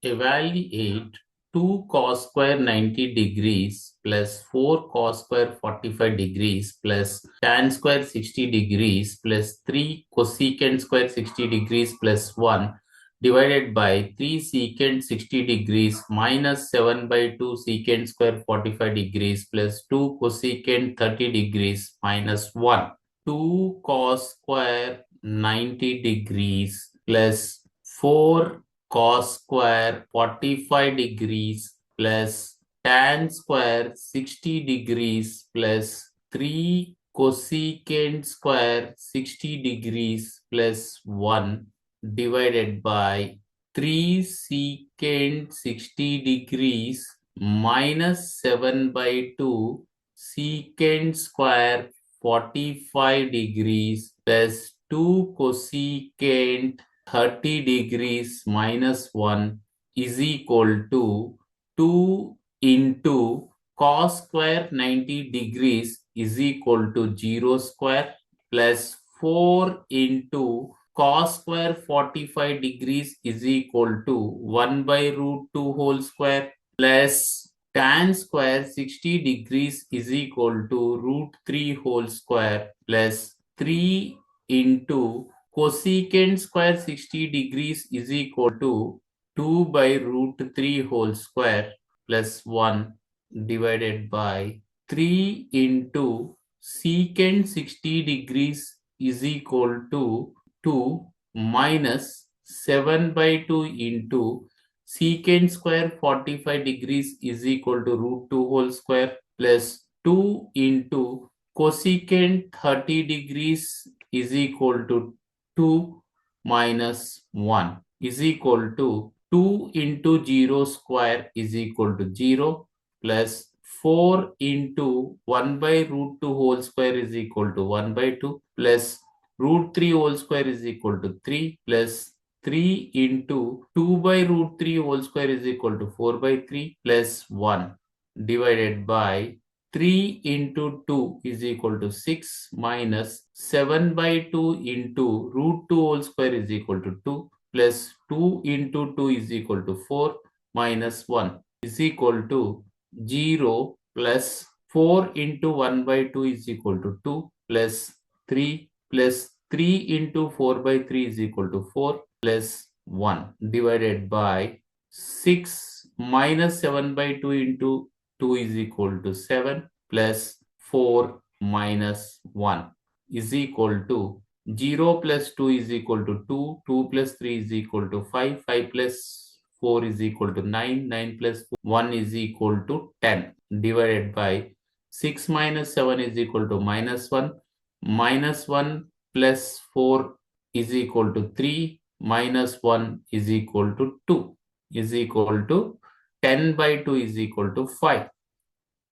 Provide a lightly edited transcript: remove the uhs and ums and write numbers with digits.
Evaluate 2 cos square 90 degrees plus 4 cos square 45 degrees plus tan square 60 degrees plus 3 cosecant square 60 degrees plus 1 divided by 3 secant 60 degrees minus 7 by 2 secant square 45 degrees plus 2 cosecant 30 degrees minus 1. 2 cos square 90 degrees plus 4 cos square 45 degrees plus tan square 60 degrees plus 3 cosecant square 60 degrees plus 1 divided by 3 secant 60 degrees minus 7 by 2 secant square 45 degrees plus 2 cosecant 30 degrees minus 1 is equal to 2 into cos square 90 degrees is equal to 0 square plus 4 into cos square 45 degrees is equal to 1 by root 2 whole square plus tan square 60 degrees is equal to root 3 whole square plus 3 into cosecant square 60 degrees is equal to 2 by root 3 whole square plus 1 divided by 3 into secant 60 degrees is equal to 2 minus 7 by 2 into secant square 45 degrees is equal to root 2 whole square plus 2 into cosecant 30 degrees is equal to 2 minus 1 is equal to 2 into 0 square is equal to 0 plus 4 into 1 by root 2 whole square is equal to 1 by 2 plus root 3 whole square is equal to 3 plus 3 into 2 by root 3 whole square is equal to 4 by 3 plus 1 divided by 3 into 2 is equal to 6 minus 7 by 2 into root 2 whole square is equal to 2 plus 2 into 2 is equal to 4 minus 1 is equal to 0 plus 4 into 1 by 2 is equal to 2 plus 3 into 4 by 3 is equal to 4 plus 1 divided by 6 minus 7 by 2 into 2 is equal to 7 plus 4 minus 1 is equal to 0 plus 2 is equal to 2, 2 plus 3 is equal to 5, 5 plus 4 is equal to 9, 9 plus 1 is equal to 10 divided by 6 minus 7 is equal to minus 1, minus 1 plus 4 is equal to 3, minus 1 is equal to 2 is equal to 10 by 2 is equal to 5.